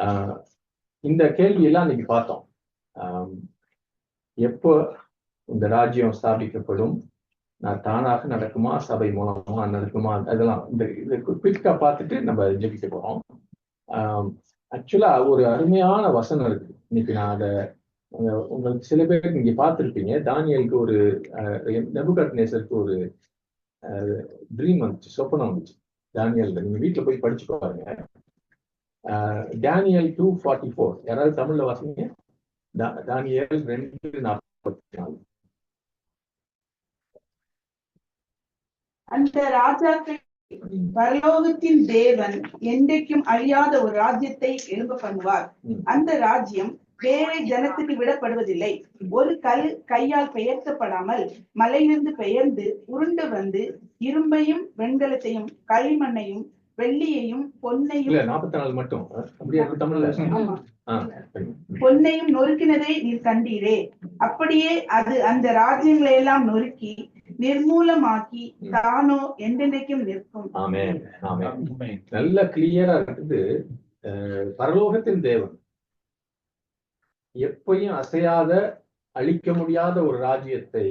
ஆஹ் இந்த கேள்வியெல்லாம் இன்னைக்கு பார்த்தோம். எப்போ இந்த ராஜ்யம் ஸ்தாபிக்கப்படும், தானாக நடக்குமா, சபை மூலமா நடக்குமா, அதெல்லாம் இந்த குயிக்கா பார்த்துட்டு நம்ம ஜெபிக்க போறோம். ஆக்சுவலா ஒரு அருமையான வசனம் இருக்கு. இன்னைக்கு நான் அதை உங்களுக்கு சில பேருக்கு நீங்க பார்த்துருப்பீங்க. தானியலுக்கு ஒரு நெபுகத்நேசருக்கு ஒரு ட்ரீம் வந்துச்சு, சொப்பனம் வந்துச்சு. தானியல் நீங்க வீட்டுல போய் படிச்சு பாருங்க. Daniel 2:44 யாராவது தமிழ்ல வாசிங்க. தானியேல் 2:44. அந்த ராஜாக்கள் பரலோகத்தின் தேவன் என்றைக்கும் அழியாத ஒரு ராஜ்யத்தை எழும்ப பண்ணுவார். அந்த ராஜ்யம் வேறு ஜனத்துக்கு விடப்படுவதில்லை. ஒரு கல் கையால் பெயர்க்கப்படாமல் மலையிலிருந்து பெயர்ந்து உருண்டு வந்து இரும்பையும் வெண்கலத்தையும் களிமண்ணையும் வெள்ளியையும் பொன்னையும் 44 மட்டும் அப்படியே தமிழ்ல பொன்னையும் நொறுக்கினதை நீர் கண்டீரே, அப்படியே அது அந்த ராஜ்யங்களை எல்லாம் நொறுக்கி நிர்மூலமாக்கி தானோ என்றென்றைக்கும் நிற்கும். ஆமென், ஆமென். நல்ல கிளியரா இருக்குது. பரலோகத்தின் தேவன் எப்பயும் அசையாத, அழிக்க முடியாத ஒரு ராஜ்யத்தை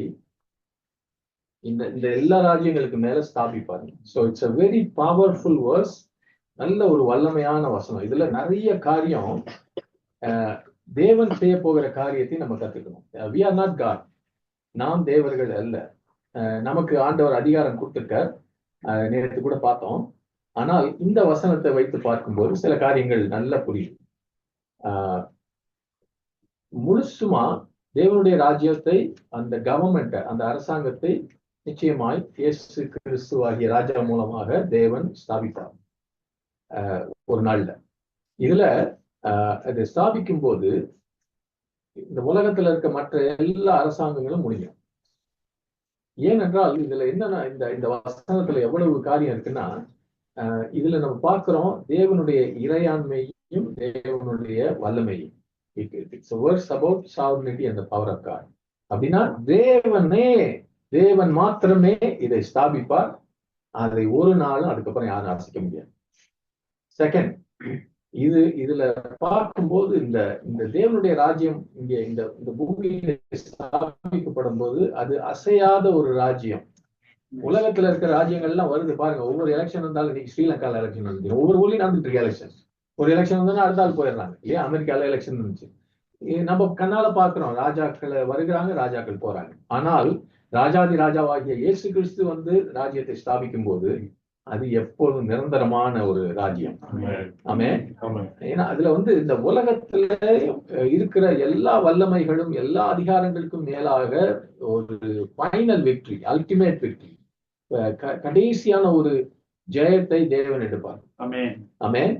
இந்த எல்லா ராஜ்யங்களுக்கு மேல ஸ்தாபிப்பாரு. So it's a very powerful verse. நல்ல ஒரு வல்லமையான வசனம். இதுல நிறைய காரியம் தேவன் செய்ய போகிற காரியத்தை நம்ம கத்துக்கணும். we are not God. நாம் தேவர்கள் அல்ல. நமக்கு ஆண்டவர் அதிகாரம் கொடுத்திருக்கார், நேற்று கூட பார்த்தோம். ஆனால் இந்த வசனத்தை வைத்து பார்க்கும்போது சில காரியங்கள் நல்லா புரியும். முழுசுமா தேவனுடைய ராஜ்யத்தை, அந்த கவர்மெண்ட்டை, அந்த அரசாங்கத்தை நிச்சயமாய் இயேசு கிறிஸ்து ஆகிய ராஜா மூலமாக தேவன் ஸ்தாபிப்பார் ஒரு நாள்ல. இதுல அதை ஸ்தாபிக்கும் போது இந்த உலகத்துல இருக்க மற்ற எல்லா அரசாங்கங்களும் முடியும். ஏனென்றால் இதுல என்னன்னா, இந்த வசனத்துல எவ்வளவு காரியம் இருக்குன்னா, இதுல நம்ம பார்க்கிறோம் தேவனுடைய இறையாண்மையும் தேவனுடைய வல்லமையும். It's a verse about sovereignty and the power of God. அப்படின்னா தேவன் மாத்திரமே இதை ஸ்தாபிப்பார். அதை ஒரு நாளும் அதுக்கப்புறம் யாரும் அசைக்க முடியாது. செகண்ட், இதுல பார்க்கும்போது இந்த தேவனுடைய ராஜ்யம் இங்க இந்த பூமியில ஸ்தாபிக்கப்படும் போது அது அசையாத ஒரு ராஜ்யம். உலகத்துல இருக்கிற ராஜ்யங்கள் எல்லாம் வருது பாருங்க. ஒவ்வொரு எலெக்ஷன் வந்தாலும், இன்னைக்கு ஸ்ரீலங்கால எலெக்ஷன் வந்து ஒவ்வொரு ஊர்லயும் நடந்துட்டு இருக்கு எலெக்ஷன். ஒரு எலெக்ஷன் வந்தோன்னா அடுத்த ஆள் போயிடுறாங்க இல்லையா? அமெரிக்கால எலெக்ஷன் இருந்துச்சு, நம்ம கண்ணால பாக்குறோம். ராஜாக்கள் வருகிறாங்க, ராஜாக்கள் போறாங்க. ஆனால் ராஜாதி ராஜாவாகிய இயேசு கிறிஸ்து வந்து ராஜ்யத்தை ஸ்தாபிக்கும் போது அது எப்போதும் நிரந்தரமான ஒரு ராஜ்யம். ஆமென். ஏன்னா அதுல வந்து இந்த உலகத்துல இருக்கிற எல்லா வல்லமைகளும் எல்லா அதிகாரங்களுக்கும் மேலாக ஒரு ஃபைனல் வெற்றி, அல்டிமேட் வெற்றி, கடைசியான ஒரு ஜெயத்தை தேவன் எடுப்பார். ஆமென்.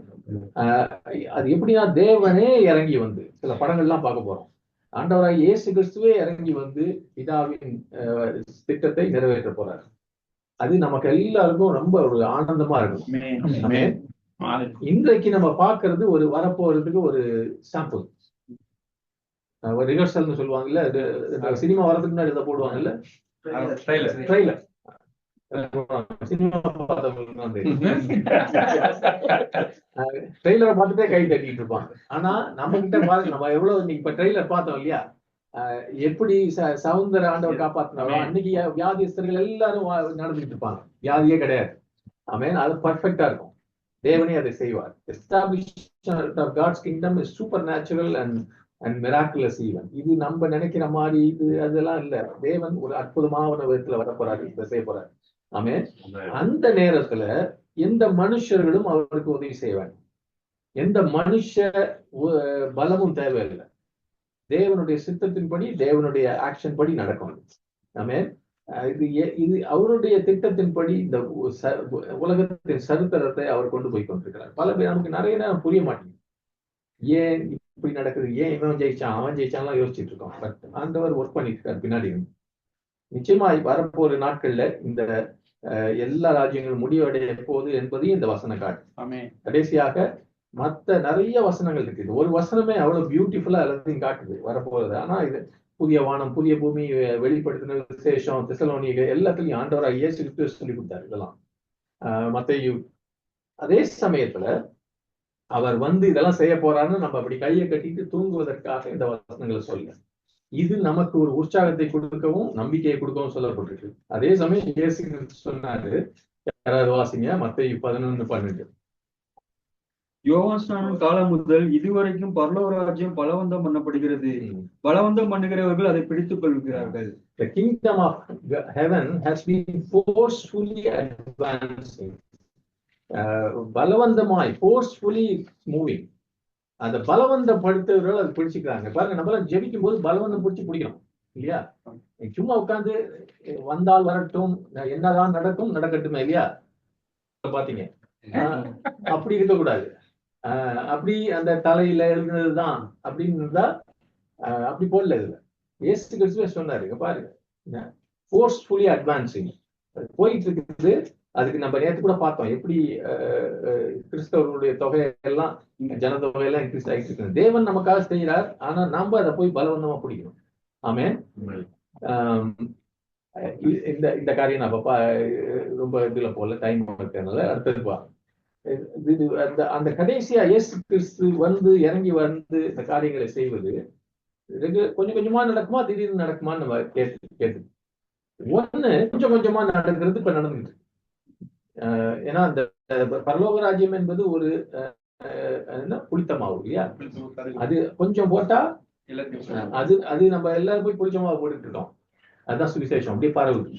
அது எப்படின்னா தேவனே இறங்கி வந்து, சில படங்கள்லாம் பார்க்க போறோம், ஆண்டவராய் இயேசு கிறிஸ்துவே இறங்கி வந்து பிதாவின் திட்டத்தை நிறைவேற்ற போறாரு. அது நமக்கு எல்லாருக்கும் ரொம்ப ஒரு ஆனந்தமா இருக்கும். இன்றைக்கு நம்ம பார்க்கறது ஒரு வரப்போறதுக்கு ஒரு சாம்பிள், ஒரு ரிஹர்சல்னு சொல்லுவாங்கல்ல. சினிமா வரதுக்கு முன்னாடி இதை போடுவாங்கல்ல, ட்ரெய்லர். ட்ரெய்லரை பார்த்துட்டே கை தட்டிட்டு இருப்பாங்க. ஆனா நம்ம கிட்ட பாருங்க, நம்ம எவ்வளவு இப்ப ட்ரெய்லர் பார்த்தோம் இல்லையா, எப்படி சவுந்தர ஆண்டவர் காப்பாத்தினாலும் அன்னைக்கு வியாதிஸ்தர்கள் எல்லாரும் நடந்துட்டு இருப்பாங்க, வியாதியே கிடையாது. ஆமென். அது பர்ஃபெக்டா இருக்கும். தேவனே அதை செய்வார். Establishment of God's kingdom is supernatural and miraculous even. இது நம்ம நினைக்கிற மாதிரி இது அதெல்லாம் இல்ல. தேவன் ஒரு அற்புதமான விதத்துல வர போறாரு, இதை செய்ய போறாரு. ஆமென். அந்த நேரத்துல எந்த மனுஷர்களும் அவருக்கு உதவி செய்வாங்க. எந்த மனுஷ பலமும் தேவையில்லை. தேவனுடைய சித்தத்தின்படி, தேவனுடைய ஆக்ஷன் படி நடக்கும். ஆமென். இது அவருடைய திட்டத்தின்படி இந்த உலகத்தின் சரித்திரத்தை அவர் கொண்டு போய் கொண்டிருக்கிறார். பல பேர் நமக்கு நிறைய நேரம் புரிய மாட்டேங்குது, ஏன் இப்படி நடக்குது, ஏன் இவன் ஜெயிச்சான் அவன் ஜெயிச்சான்லாம் யோசிச்சுட்டு இருக்கோம். பட் ஆண்டவர் ஒர்க் பண்ணிட்டு இருக்காரு பின்னாடி. நிச்சயமா வரப்போற நாட்கள்ல இந்த எல்லா ராஜ்யங்களும் முடிவடைய போகுது என்பதையும் இந்த வசனம் காட்டு. கடைசியாக மற்ற நிறைய வசனங்கள் இருக்குது. ஒரு வசனமே அவ்வளவு பியூட்டிஃபுல்லா எல்லாத்தையும் காட்டுது வரப்போறது. ஆனா இது புதிய வானம் புதிய பூமி வெளிப்படுத்தின விசேஷம் தெசலோனிக எல்லாத்துலயும் ஆண்டவராக இயேசு கிறிஸ்து சொல்லி கொடுத்தாரு இதெல்லாம். மத்தேயு. அதே சமயத்துல அவர் வந்து இதெல்லாம் செய்ய போறாருன்னு நம்ம அப்படி கையை கட்டிட்டு தூங்குவதற்காக இந்த வசனங்களை சொல்ல. இது நமக்கு ஒரு உற்சாகத்தை கொடுக்கவும் நம்பிக்கையை கொடுக்கவும் சொல்லப்பட்டிருக்கு. அதே சமயம் இயேசு கிறிஸ்து சொன்னாரு, யாராவது வாசிங்க, மத்தேயு 11:12. யோவான் ஸ்நானம் காலம் முதல் இதுவரைக்கும் பரலோக ராஜ்யம் பலவந்தம் பண்ணப்படுகிறது, பலவந்தம் பண்ணுகிறவர்கள் அதை பிடித்துக் கொள்கிறார்கள். The kingdom of heaven has been forcefully advancing. பலவந்தமாய், forcefully moving. அந்த பலவந்தப்படுத்துறவர்கள் அதை பிடிச்சிக்கிறாங்க. பாருங்க, நம்மளாம் ஜெபிக்கும் போது பலவந்தம் பிடிச்சி பிடிக்கணும் இல்லையா? சும்மா உட்கார்ந்து வந்தால் வரட்டும், என்னதான் நடக்கும் நடக்கட்டுமே இல்லையா? பாத்தீங்க, அப்படி இருக்கக்கூடாது. அப்படி அந்த தலையில எழுதுனதுதான் அப்படின்னு இருந்தா அப்படி போடல. இதுல இயேசு கிறிஸ்துவே சொன்னாரு, பாருங்க, ஃபோர்ஸ்ஃபுல்லி அட்வான்சிங் போயிட்டு இருக்குது. அதுக்கு நம்ம நேற்று கூட பார்த்தோம், எப்படி கிறிஸ்தவர்களுடைய தொகையெல்லாம், ஜனத்தொகையெல்லாம் இன்க்ரீஸ் ஆகிட்டு இருக்கு. தேவன் நமக்காக செய்யறார், ஆனா நம்ம அதை போய் பலவந்தமா பிடிக்கணும். ஆமென். இந்த காரியம் நான் ரொம்ப இதுல போல டைம் இருக்கிறதுனால அடுத்தது பா. அந்த கடைசியா இயேசு கிறிஸ்து வந்து இறங்கி வந்து இந்த காரியங்களை செய்வது கொஞ்சம் கொஞ்சமா நடக்குமா, திடீர்னு நடக்குமான்னு நம்ம கேட்டு ஒண்ணு கொஞ்சம் கொஞ்சமா நடக்கிறது இப்ப நடந்துட்டு. ஏன்னா அந்த பரலோக ராஜ்யம் என்பது ஒரு புளித்த மாவு இல்லையா? அது கொஞ்சம் போட்டா அது நம்ம எல்லாரும் போய் புளிச்ச மாவு போட்டுட்டு இருக்கோம். அதுதான் சுவிசேஷம், அப்படியே பரவுது.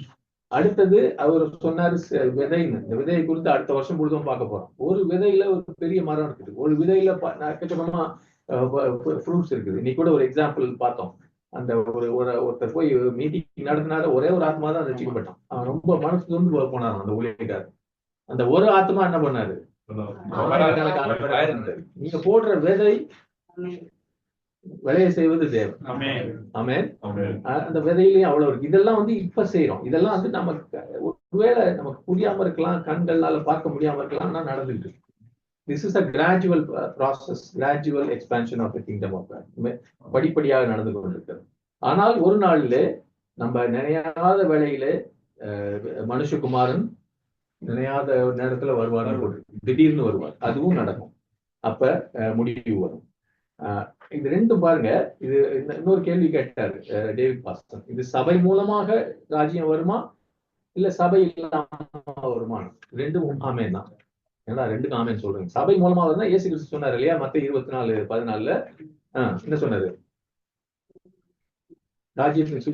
அடுத்தது அவர் சொன்னாரு விதைன்னு. இந்த விதையை குறித்து அடுத்த வருஷம் முழுதும் பார்க்க போறோம். ஒரு விதையில ஒரு பெரிய மரம் இருக்குது, ஒரு விதையில எக்கச்சக்கமா ஃப்ரூட்ஸ் இருக்குது. இன்னைக்கு கூட ஒரு எக்ஸாம்பிள் பார்த்தோம். அந்த ஒருத்தர் போய் மீட்டிங் நடத்தினாரு, ஒரே ஒரு ஆத்மா தான் ரசிக்கப்பட்டான். அவன் ரொம்ப மனசு வந்து போனான் அந்த ஊழியக்காரர். அந்த ஒரு ஆத்மா என்ன பண்ணாரு? நீங்க போடுற விதையை செய்வது தேவன். ஆமென். அந்த விதையிலேயே அவ்வளவு இருக்கு. இதெல்லாம் வந்து இப்ப செய்யறோம். இதெல்லாம் வந்து நமக்கு ஒருவேளை நமக்கு புரியாம இருக்கலாம், கண்களால பார்க்க முடியாம இருக்கலாம், ஆனா நடந்துட்டு இருக்கு. This is a gradual process, gradual expansion of the kingdom of God. படிப்படியாக நடந்து கொண்டிருக்கிறது. ஆனால் ஒரு நாளில நம்ம நினையாத வேளையிலே மனுஷகுமாரன் நினையாத நேரத்துல வருவார், திடீர்னு வருவார். அதுவும் நடக்கும். அப்ப முடிவு வரும். இது ரெண்டும் பாருங்க. இது இன்னொரு கேள்வி கேட்டாரு டேவிட் பாஸ்டர், இது சபை மூலமாக ராஜ்யம் வருமா இல்ல சபை இல்லாம வருமா? ரெண்டும் ஆமென் தான். ஏன்னா ரெண்டுக்கும் ஆமென் சொல்றேன். சபை மூலமா வருதுன்னா இயேசு கிறிஸ்து சொன்னாரு இல்லையா, மத்தேயு 24:14 என்ன சொன்னாரு? ராஜ்யத்தின்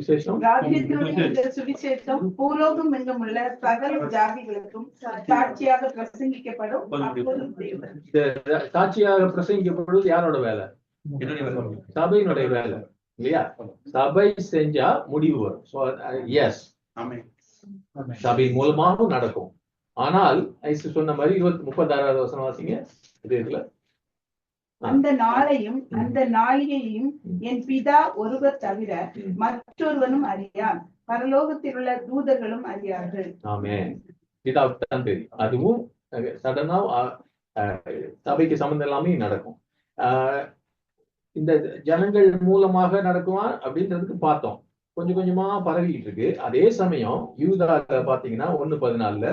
சுவிசேஷம் பூலோகம் எங்கும் உள்ள சகல ஜாதிகளுக்கும் சாட்சியாக பிரசங்கிக்கப்படும். சாட்சியாக பிரசங்கிக்கப்படுவது யாரோட வேலை? சபையினுடைய வேலை இல்லையா? சபை செஞ்சா முடிவு வரும். எஸ், சபை மூலமாகவும் நடக்கும். ஆனால் ஐசு சொன்ன மாதிரி 36வது வசனம் வாசிங்க. இதுல அந்த நாளையும் அந்த நாளிகையும் என் பிதா ஒருவர் தவிர மற்றொருவனும் அறியான், பரலோகத்தில் உள்ள தூதர்களும் அறியார்கள். ஆமென். பிதாவுக்கு தான் தெரியும். அதுவும் சடனா சபைக்கு சம்பந்தம் எல்லாமே நடக்கும். இந்த ஜனங்கள் மூலமாக நடக்குமா அப்படின்றதுக்கு பார்த்தோம். கொஞ்சம் கொஞ்சமா பரவிட்டு இருக்கு. அதே சமயம் யூதால பாத்தீங்கன்னா 1:14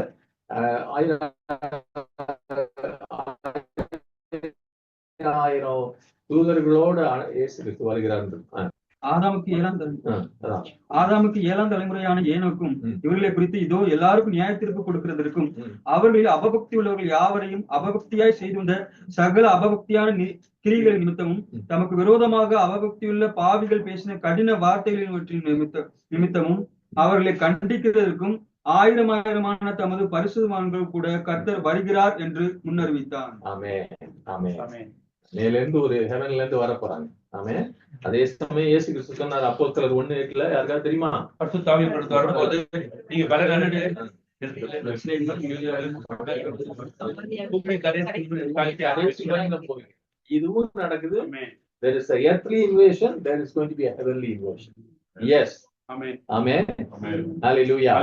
1000 தூதர்களோடு இயேசு கிறிஸ்து வருகிறார். ஆதாமுக்கு 7ஆம் தலைமுறையான ஏனோக்கும் இவர்களை குறித்து இதோ எல்லாருக்கும் நியாயத்தீர்ப்பு கொடுக்கிறதற்கும் அவர்களில் அபபக்தி உள்ளவர்கள் யாவரையும் அபபக்தியாய் செய்துள்ள சகல அபபக்தியான கிரிகள் நிமித்தமும் தமக்கு விரோதமாக அபபக்தியுள்ள பாவிகள் பேசின கடின வார்த்தைகளின் நிமித்தமும் அவர்களை கண்டிக்கிறதற்கும் 1000 தமது பரிசுத்தவான்கள் கூட கர்த்தர் வருகிறார் என்று முன்னறிவித்தார். மேல இருந்து ஒரு ஹெவன்ல இருந்து வர போறாங்க. ஆமென். அதே சமயம் இயேசு கிறிஸ்து சொன்னார் அப்போஸ்தலர் 1:8 யாருக்காவது தெரியுமா? பரிசுத்த ஆவியை கொடுத்து வரும்போது நீங்க இதுவும் நடக்குது. There is a earthly invasion, there is going to be a heavenly invasion. Yes. Amen. Amen. Hallelujah.